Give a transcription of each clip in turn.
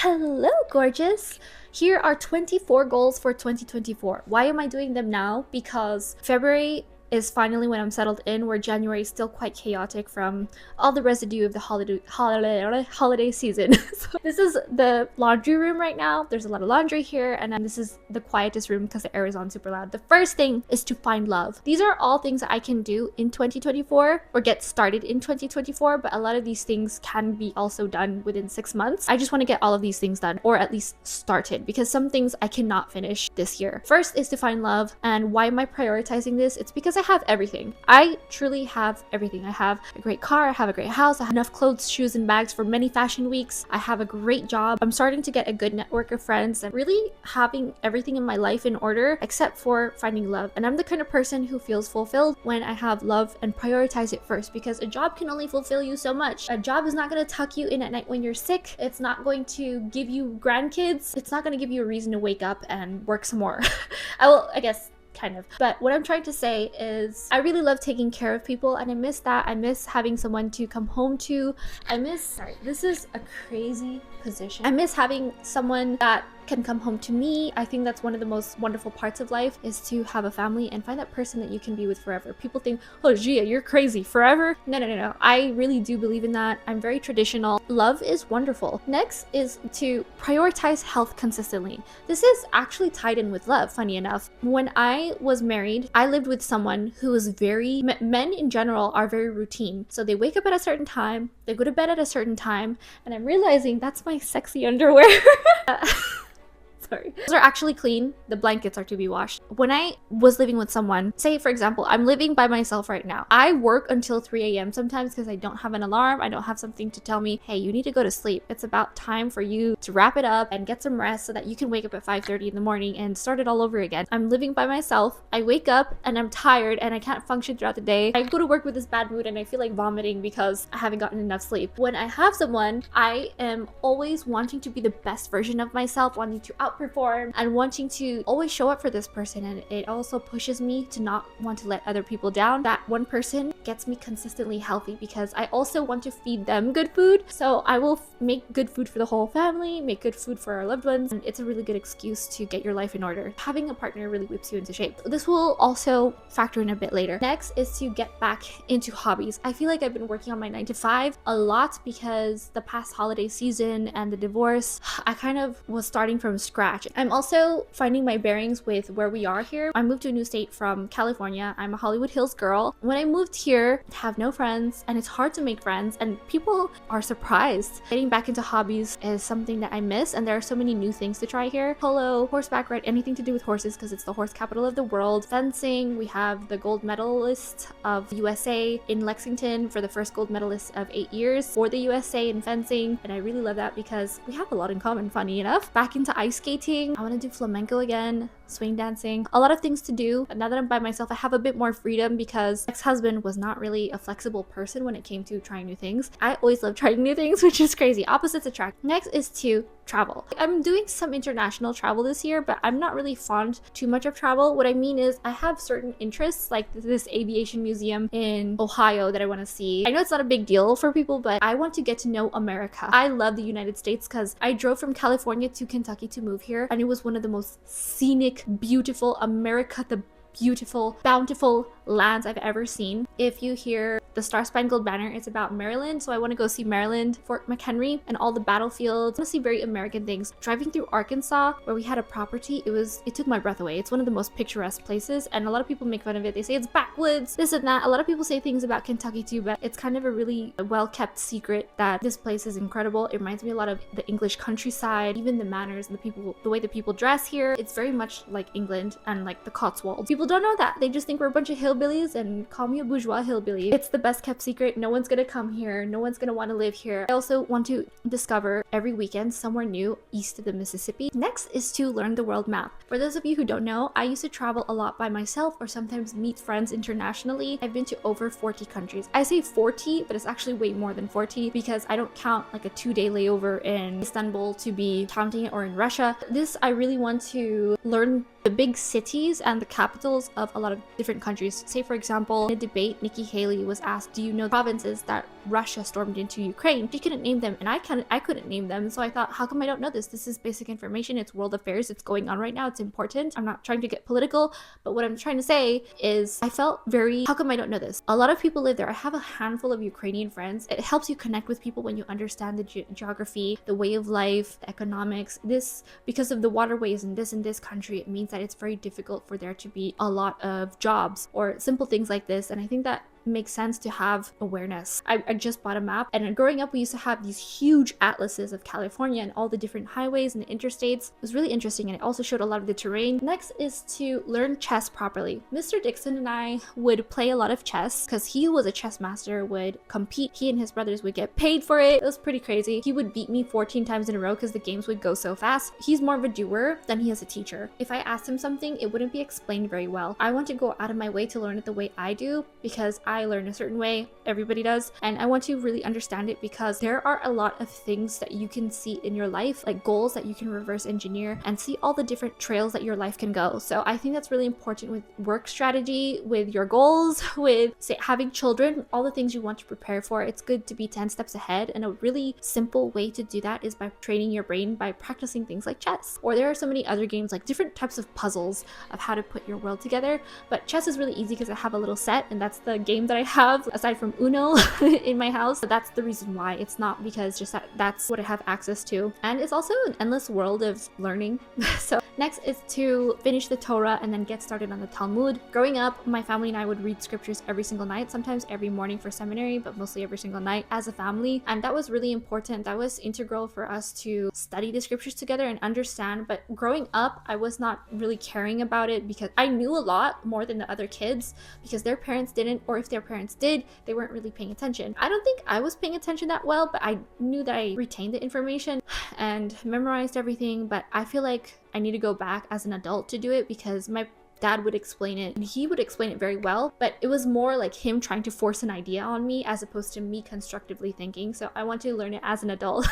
Hello, gorgeous! Here are 24 goals for 2024. Why am I doing them now? Because February is finally when I'm settled in, where January is still quite chaotic from all the residue of the holiday season. So this is the laundry room right now. There's a lot of laundry here, and then this is the quietest room because the air is on super loud. The first thing is to find love. These are all things that I can do in 2024 or get started in 2024, but a lot of these things can be also done within 6 months. I just want to get all of these things done, or at least started, because some things I cannot finish this year. First is to find love. And why am I prioritizing this? It's because I have everything. I truly have everything. I have a great car, I have a great house, I have enough clothes, shoes, and bags for many fashion weeks. I have a great job. I'm starting to get a good network of friends and really having everything in my life in order except for finding love. And I'm the kind of person who feels fulfilled when I have love and prioritize it first, because a job can only fulfill you so much. A job is not going to tuck you in at night when you're sick. It's not going to give you grandkids. It's not going to give you a reason to wake up and work some more. I guess kind of. But what I'm trying to say is I really love taking care of people, and I miss that. I miss having someone to come home to. This is a crazy position. I miss having someone that can come home to me. I think that's one of the most wonderful parts of life, is to have a family and find that person that you can be with forever. People think, oh Gia, you're crazy, forever? No. I really do believe in that. I'm very traditional. Love is wonderful. Next is to prioritize health consistently. This is actually tied in with love, funny enough. When I was married, I lived with someone who was men in general are very routine. So they wake up at a certain time, they go to bed at a certain time, and I'm realizing that's my sexy underwear. Sorry. Those are actually clean. The blankets are to be washed. When I was living with someone, say for example, I'm living by myself right now. I work until 3 a.m. sometimes because I don't have an alarm. I don't have something to tell me, hey, you need to go to sleep. It's about time for you to wrap it up and get some rest so that you can wake up at 5:30 in the morning and start it all over again. I'm living by myself. I wake up and I'm tired and I can't function throughout the day. I go to work with this bad mood and I feel like vomiting because I haven't gotten enough sleep. When I have someone, I am always wanting to be the best version of myself, wanting to outperform and wanting to always show up for this person, and it also pushes me to not want to let other people down. That one person gets me consistently healthy because I also want to feed them good food, so I will make good food for the whole family, make good food for our loved ones, and it's a really good excuse to get your life in order. Having a partner really whips you into shape. This will also factor in a bit later. Next is to get back into hobbies. I feel like I've been working on my 9 to 5 a lot because the past holiday season and the divorce, I kind of was starting from scratch. I'm also finding my bearings with where we are here. I moved to a new state from California. I'm a Hollywood Hills girl. When I moved here, I have no friends, and it's hard to make friends, and people are surprised. Getting back into hobbies is something that I miss, and there are so many new things to try here. Polo, horseback ride, anything to do with horses because it's the horse capital of the world. Fencing, we have the gold medalist of USA in Lexington for the first gold medalist of 8 years for the USA in fencing, and I really love that because we have a lot in common, funny enough. Back into ice skating. I want to do flamenco again, swing dancing, a lot of things to do. But now that I'm by myself, I have a bit more freedom because my ex-husband was not really a flexible person when it came to trying new things. I always love trying new things, which is crazy. Opposites attract. Next is to travel. I'm doing some international travel this year, but I'm not really fond too much of travel. What I mean is I have certain interests, like this aviation museum in Ohio that I want to see. I know it's not a big deal for people, but I want to get to know America. I love the United States because I drove from California to Kentucky to move here, and it was one of the most scenic, beautiful America, the beautiful, bountiful lands I've ever seen. If you hear the Star-Spangled Banner, it's about Maryland, so I want to go see Maryland, Fort McHenry, and all the battlefields. I want to see very American things. Driving through Arkansas, where we had a property, it took my breath away. It's one of the most picturesque places, and a lot of people make fun of it. They say it's backwoods, this and that. A lot of people say things about Kentucky too, but it's kind of a really well-kept secret that this place is incredible. It reminds me a lot of the English countryside, even the manners and the way the people dress here. It's very much like England and like the Cotswolds. People don't know that. They just think we're a bunch of hillbillies and call me a bourgeois hillbilly. It's the best kept secret. No one's gonna come here. No one's gonna want to live here. I also want to discover every weekend somewhere new east of the Mississippi. Next is to learn the world map. For those of you who don't know, I used to travel a lot by myself or sometimes meet friends internationally. I've been to over 40 countries. I say 40, but it's actually way more than 40 because I don't count like a 2-day layover in Istanbul to be counting it, or in Russia. This, I really want to learn the big cities and the capitals of a lot of different countries. Say for example, in a debate, Nikki Haley was asked, do you know provinces that Russia stormed into Ukraine. She couldn't name them, and I couldn't name them. So I thought, how come I don't know this? This is basic information. It's world affairs. It's going on right now. It's important. I'm not trying to get political, but what I'm trying to say is I felt very, how come I don't know this? A lot of people live there. I have a handful of Ukrainian friends. It helps you connect with people when you understand the geography, the way of life, the economics. This, because of the waterways in this country, it means that it's very difficult for there to be a lot of jobs or simple things like this. And I think that makes sense to have awareness. I just bought a map, and growing up we used to have these huge atlases of California and all the different highways and the interstates. It was really interesting, and it also showed a lot of the terrain. Next is to learn chess properly. Mr. Dixon and I would play a lot of chess because he was a chess master, would compete. He and his brothers would get paid for it. It was pretty crazy. He would beat me 14 times in a row because the games would go so fast. He's more of a doer than he is a teacher. If I asked him something, it wouldn't be explained very well. I want to go out of my way to learn it the way I do because I learn a certain way, everybody does, and I want to really understand it because there are a lot of things that you can see in your life, like goals that you can reverse engineer and see all the different trails that your life can go. So I think that's really important with work strategy, with your goals, with say having children, all the things you want to prepare for. It's good to be 10 steps ahead, and a really simple way to do that is by training your brain by practicing things like chess. Or there are so many other games like different types of puzzles of how to put your world together, but chess is really easy because I have a little set, and that's the game that I have aside from Uno in my house. So that's the reason why. It's not because just that's what I have access to, and it's also an endless world of learning. So next is to finish the Torah and then get started on the Talmud. Growing up, my family and I would read scriptures every single night, sometimes every morning for seminary, but mostly every single night as a family, and that was really important. That was integral for us to study the scriptures together and understand. But growing up, I was not really caring about it because I knew a lot more than the other kids because their parents didn't, or if their parents did, they weren't really paying attention. I don't think I was paying attention that well, but I knew that I retained the information and memorized everything. But I feel like I need to go back as an adult to do it because my dad would explain it and he would explain it very well, but it was more like him trying to force an idea on me as opposed to me constructively thinking. So I want to learn it as an adult.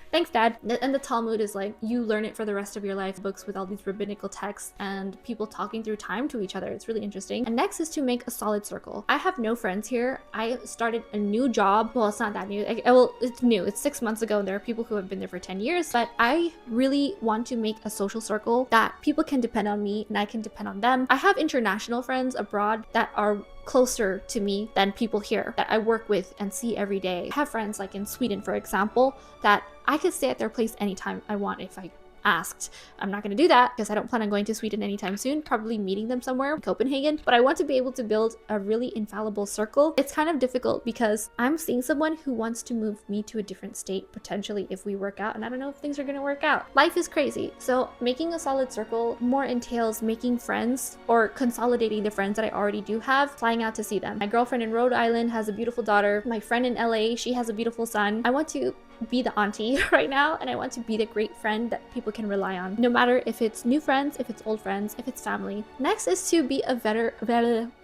Thanks, Dad. And the Talmud is like, you learn it for the rest of your life. Books with all these rabbinical texts and people talking through time to each other. It's really interesting. And next is to make a solid circle. I have no friends here. I started a new job. Well, it's not that new. Well, it's new. It's 6 months ago, and there are people who have been there for 10 years. But I really want to make a social circle that people can depend on me and I can depend on them. I have international friends abroad that are closer to me than people here that I work with and see every day. I have friends like in Sweden, for example, that I could stay at their place anytime I want if I asked. I'm not going to do that because I don't plan on going to Sweden anytime soon, probably meeting them somewhere in Copenhagen, but I want to be able to build a really infallible circle. It's kind of difficult because I'm seeing someone who wants to move me to a different state potentially if we work out, and I don't know if things are going to work out. Life is crazy. So making a solid circle more entails making friends or consolidating the friends that I already do have, flying out to see them. My girlfriend in Rhode Island has a beautiful daughter. My friend in LA, she has a beautiful son. I want to be the auntie right now, and I want to be the great friend that people can rely on, no matter if it's new friends, if it's old friends, if it's family. Next is to be a better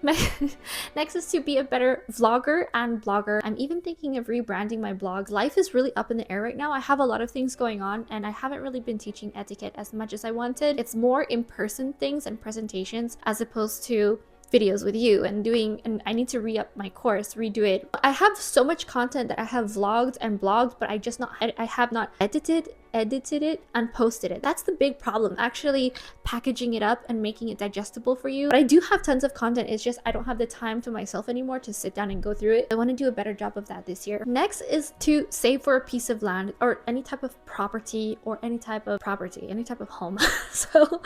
next is to be a better vlogger and blogger. I'm even thinking of rebranding my blog. Life is really up in the air right now. I have a lot of things going on and I haven't really been teaching etiquette as much as I wanted. It's more in-person things and presentations as opposed to videos with you and I need to re-up my course, redo it. I have so much content that I have vlogged and blogged, but I have not edited it and posted it. That's the big problem, actually packaging it up and making it digestible for you. But I do have tons of content. It's just I don't have the time to myself anymore to sit down and go through it. I want to do a better job of that this year. Next is to save for a piece of land or any type of property or any type of home. So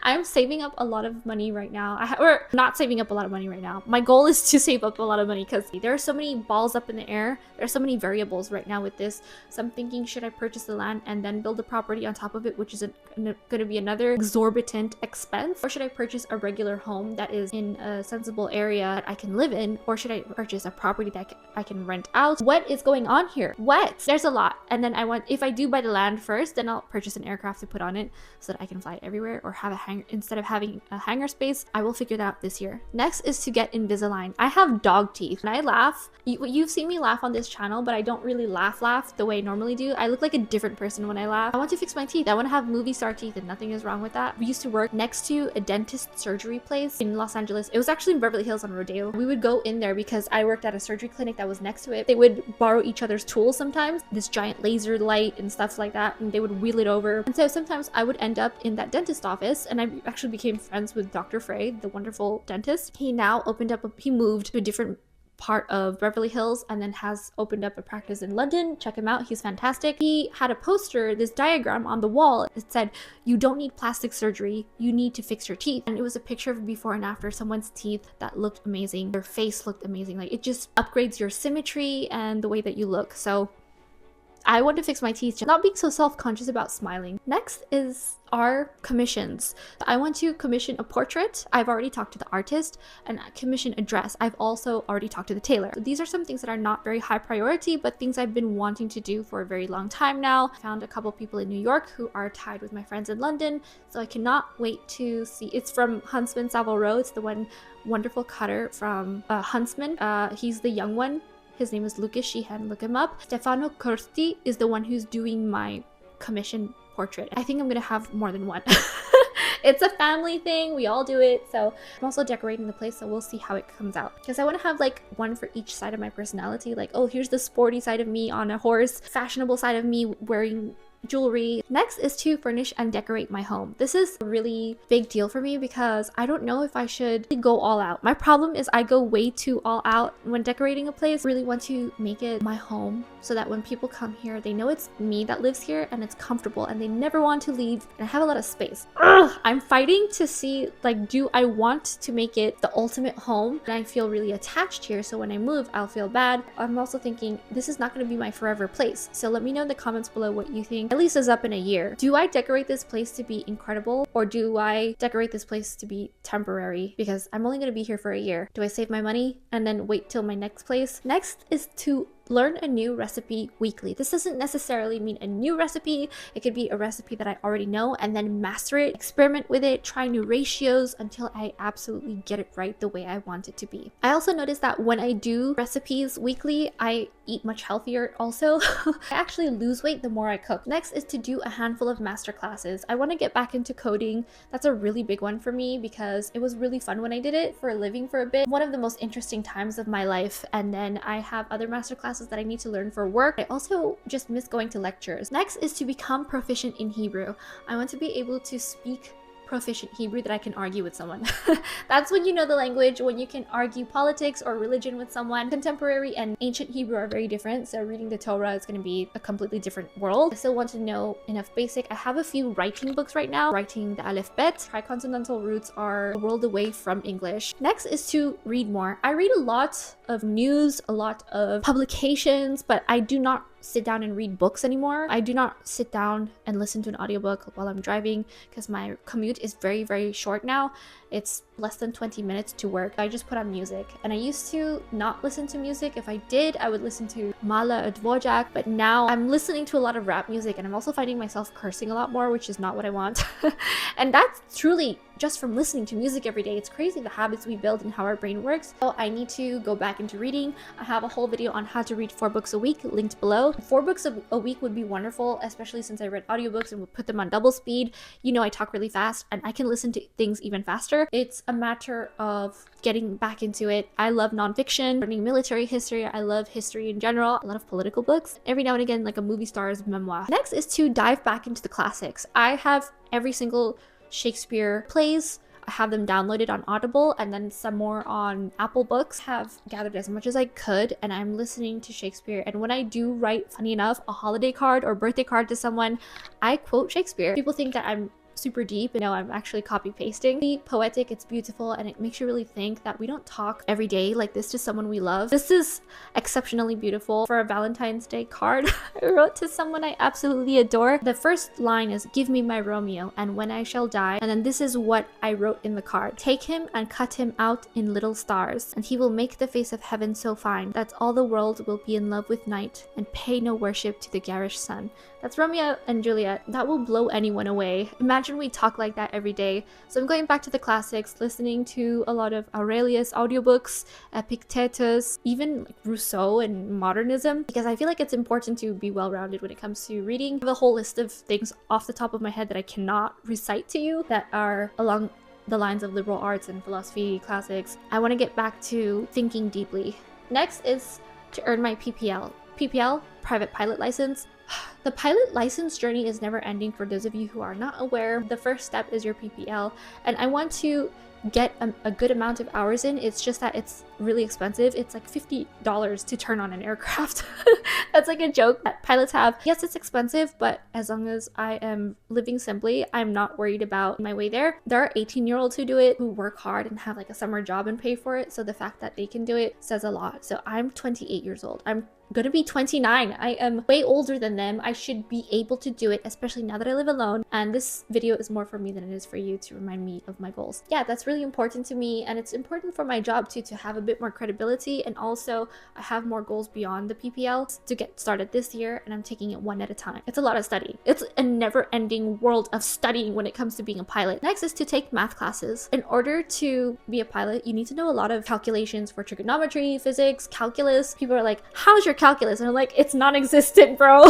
I'm saving up a lot of money right now. Or not saving up a lot of money right now. My goal is to save up a lot of money because there are so many balls up in the air. There are so many variables right now with this. So I'm thinking, should I purchase the land and then build a property on top of it, which is going to be another exorbitant expense? Or should I purchase a regular home that is in a sensible area that I can live in? Or should I purchase a property that I can rent out? What is going on here? There's a lot. And then if I do buy the land first, then I'll purchase an aircraft to put on it so that I can fly it everywhere or have a hangar. Instead of having a hangar space, I will figure that out this year. Next is to get Invisalign. I have dog teeth and I laugh. You've seen me laugh on this channel, but I don't really laugh the way I normally do. I look like a different person when I laugh. I want to fix my teeth. I want to have movie star teeth, and nothing is wrong with that. We used to work next to a dentist surgery place in Los Angeles. It was actually in Beverly Hills on Rodeo. We would go in there because I worked at a surgery clinic that was next to it. They would borrow each other's tools sometimes, this giant laser light and stuff like that, and they would wheel it over. And so sometimes I would end up in that dentist office, and I actually became friends with Dr. Frey, the wonderful dentist. He now he moved to a different part of Beverly Hills and then has opened up a practice in London. Check him out, he's fantastic. He had a poster, this diagram on the wall. It said, "You don't need plastic surgery, you need to fix your teeth." And it was a picture of before and after someone's teeth that looked amazing. Their face looked amazing. Like, it just upgrades your symmetry and the way that you look. So I want to fix my teeth, not being so self-conscious about smiling. Next is our commissions. I want to commission a portrait. I've already talked to the artist, and commission a dress. I've also already talked to the tailor. So these are some things that are not very high priority, but things I've been wanting to do for a very long time now. I found a couple people in New York who are tied with my friends in London, so I cannot wait to see. It's from Huntsman Savile Row. It's the one wonderful cutter from Huntsman. He's the young one. His name is Lucas Sheehan, look him up. Stefano Corti is the one who's doing my commission portrait. I think I'm gonna have more than one. It's a family thing, we all do it. So I'm also decorating the place, so we'll see how it comes out. Because I want to have like one for each side of my personality. Like, oh, here's the sporty side of me on a horse, fashionable side of me wearing jewelry. Next is to furnish and decorate my home. This is a really big deal for me because I don't know if I should go all out. My problem is I go way too all out when decorating a place. I really want to make it my home so that when people come here, they know it's me that lives here and it's comfortable and they never want to leave, and I have a lot of space. I'm fighting to see, like, do I want to make it the ultimate home? And I feel really attached here, so when I move, I'll feel bad. I'm also thinking this is not going to be my forever place. So let me know in the comments below what you think. At least is up in a year. Do I decorate this place to be incredible, or do I decorate this place to be temporary because I'm only going to be here for a year? Do I save my money and then wait till my next place? Next is to learn a new recipe weekly. This doesn't necessarily mean a new recipe. It could be a recipe that I already know and then master it, experiment with it, try new ratios until I absolutely get it right the way I want it to be. I also noticed that when I do recipes weekly, I eat much healthier also. I actually lose weight the more I cook. Next is to do a handful of master classes. I want to get back into coding. That's a really big one for me because it was really fun when I did it for a living for a bit. One of the most interesting times of my life, and then I have other master classes that I need to learn for work. I also just miss going to lectures. Next is to become proficient in Hebrew. I want to be able to speak proficient Hebrew that I can argue with someone. That's when you know the language, when you can argue politics or religion with someone. Contemporary and ancient Hebrew are very different, so reading the Torah is going to be a completely different world. I still want to know enough basic. I have a few writing books right now, writing the Aleph Bet. Triconsonantal roots are a world away from English. Next is to read more. I read a lot of news, a lot of publications, but I do not sit down and read books anymore. I do not sit down and listen to an audiobook while I'm driving because my commute is very, very short now. It's less than 20 minutes to work. I just put on music, and I used to not listen to music. If I did, I would listen to Mala Dvorak, but now I'm listening to a lot of rap music, and I'm also finding myself cursing a lot more, which is not what I want. And that's truly just from listening to music every day. It's crazy the habits we build and how our brain works. So I need to go back into reading. I have a whole video on how to read 4 books a week linked below. 4 books a week would be wonderful, especially since I read audiobooks and would put them on double speed. You know, I talk really fast and I can listen to things even faster. It's a matter of getting back into it. I love nonfiction, learning military history. I love history in general, a lot of political books. Every now and again, like a movie star's memoir. Next is to dive back into the classics. I have every single Shakespeare plays. I have them downloaded on Audible and then some more on Apple Books. Have gathered as much as I could, and I'm listening to Shakespeare. And when I do write, funny enough, a holiday card or birthday card to someone, I quote Shakespeare. People think that I'm super deep, and no, I'm actually copy pasting. It's poetic, it's beautiful, and it makes you really think that we don't talk every day like this to someone we love. This is exceptionally beautiful. For a Valentine's Day card I wrote to someone I absolutely adore. The first line is, "Give me my Romeo, and when I shall die," and then this is what I wrote in the card: "Take him and cut him out in little stars, and he will make the face of heaven so fine that all the world will be in love with night and pay no worship to the garish sun." That's Romeo and Juliet. That will blow anyone away. Imagine imagine we talk like that every day. So I'm going back to the classics, listening to a lot of Aurelius audiobooks, Epictetus, even like Rousseau and modernism, because I feel like it's important to be well-rounded when it comes to reading. I have a whole list of things off the top of my head that I cannot recite to you that are along the lines of liberal arts and philosophy classics. I want to get back to thinking deeply. Next is to earn my PPL. PPL, private pilot license. The pilot license journey is never ending for those of you who are not aware. The first step is your PPL, and I want to get a good amount of hours in. It's just that it's really expensive. It's like $50 to turn on an aircraft. That's like a joke that pilots have. Yes, it's expensive, but as long as I am living simply, I'm not worried about my way there. There are 18-year-olds who do it, who work hard and have like a summer job and pay for it. So the fact that they can do it says a lot. So I'm 28 years old. I'm gonna be 29. I am way older than them. I should be able to do it, especially now that I live alone. And this video is more for me than it is for you, to remind me of my goals. Yeah, that's really important to me, and it's important for my job too, to have a bit more credibility. And also I have more goals beyond the PPL to get started this year, and I'm taking it one at a time. It's a lot of study. It's a never-ending world of studying when it comes to being a pilot. Next is to take math classes. In order to be a pilot, you need to know a lot of calculations for trigonometry, physics, calculus. People are like, how's your calculus? And I'm like, it's non-existent, bro.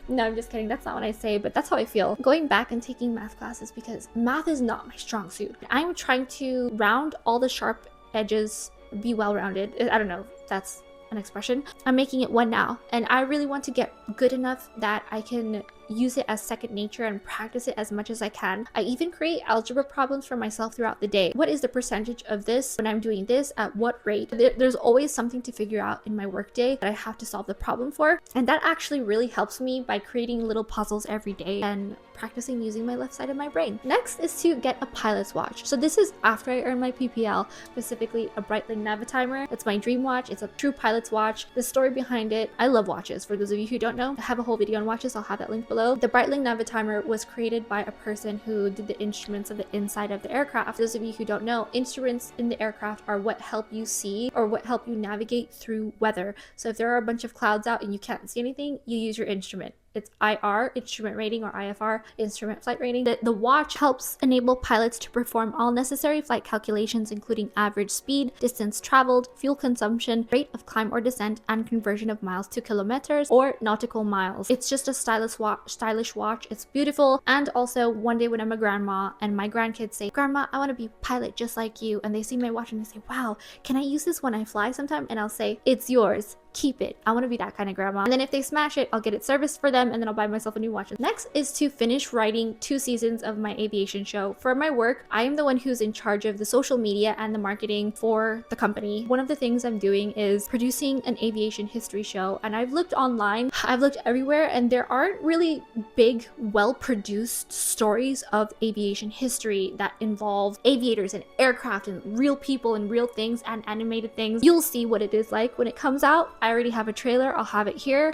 No, I'm just kidding. That's not what I say, but that's how I feel. Going back and taking math classes, because math is not my strong suit. I'm trying to round all the sharp edges, be well-rounded. I don't know if that's an expression. I'm making it one now, and I really want to get good enough that I can use it as second nature and practice it as much as I can. I even create algebra problems for myself throughout the day. What is the percentage of this when I'm doing this at what rate? There's always something to figure out in my workday that I have to solve the problem for, and that actually really helps me by creating little puzzles every day and practicing using my left side of my brain. Next is to get a pilot's watch. So this is after I earn my PPL, specifically a Breitling Navitimer. It's my dream watch. It's a true pilot's watch. The story behind it, I love watches. For those of you who don't know, I have a whole video on watches. I'll have that link below. The Breitling Navitimer was created by a person who did the instruments of the inside of the aircraft. For those of you who don't know, instruments in the aircraft are what help you see or what help you navigate through weather. So if there are a bunch of clouds out and you can't see anything, you use your instrument. It's IR, instrument rating, or IFR, instrument flight rating. The watch helps enable pilots to perform all necessary flight calculations, including average speed, distance traveled, fuel consumption, rate of climb or descent, and conversion of miles to kilometers or nautical miles. It's just a stylish watch. It's beautiful. And also, one day when I'm a grandma and my grandkids say, "Grandma, I want to be a pilot just like you," and they see my watch and they say, "Wow, can I use this when I fly sometime?" And I'll say, "It's yours. Keep it. I want to be that kind of grandma." And then if they smash it, I'll get it serviced for them, and then I'll buy myself a new watch. Next is to finish writing 2 seasons of my aviation show. For my work, I am the one who's in charge of the social media and the marketing for the company. One of the things I'm doing is producing an aviation history show, and I've looked online, I've looked everywhere, and there aren't really big, well-produced stories of aviation history that involve aviators and aircraft and real people and real things and animated things. You'll see what it is like when it comes out. I already have a trailer. I'll have it here.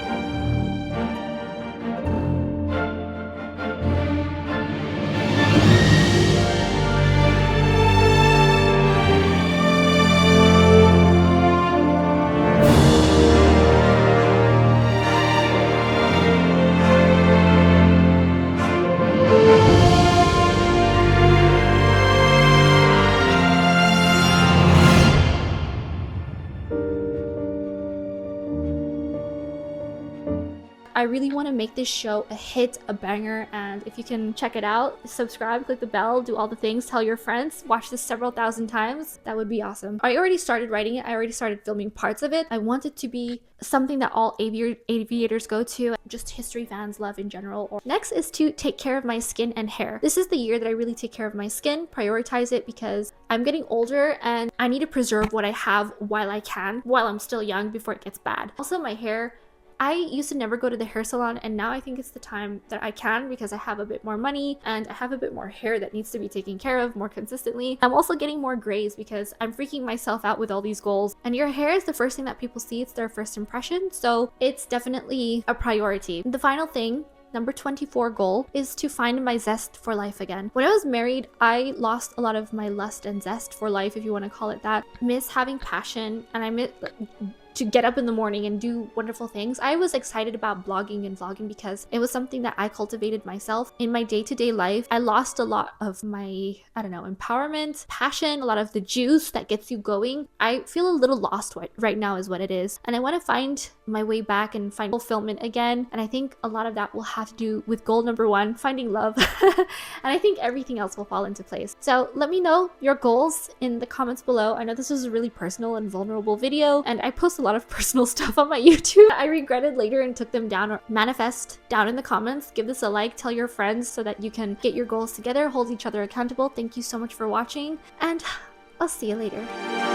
I really want to make this show a hit, a banger, and if you can check it out, subscribe, click the bell, do all the things, tell your friends, watch this several thousand times, that would be awesome. I already started writing it. I already started filming parts of it. I want it to be something that all aviators go to, just history fans love in general. Next is to take care of my skin and hair. This is the year that I really take care of my skin, prioritize it, because I'm getting older and I need to preserve what I have while I can, while I'm still young, before it gets bad. Also, my hair, I used to never go to the hair salon, and now I think it's the time that I can, because I have a bit more money and I have a bit more hair that needs to be taken care of more consistently. I'm also getting more grays because I'm freaking myself out with all these goals. And your hair is the first thing that people see. It's their first impression. So it's definitely a priority. The final thing, number 24 goal, is to find my zest for life again. When I was married, I lost a lot of my lust and zest for life, if you want to call it that. Miss having passion, and I miss to get up in the morning and do wonderful things. I was excited about blogging and vlogging because it was something that I cultivated myself in my day-to-day life. I lost a lot of my, I don't know, empowerment, passion, a lot of the juice that gets you going. I feel a little lost right now is what it is. And I want to find my way back and find fulfillment again. And I think a lot of that will have to do with goal number 1, finding love. And I think everything else will fall into place. So let me know your goals in the comments below. I know this was a really personal and vulnerable video, and I post a lot of personal stuff on my YouTube. I regretted later and took them down, or manifest down in the comments. Give this a like, tell your friends so that you can get your goals together, hold each other accountable. Thank you so much for watching, and I'll see you later.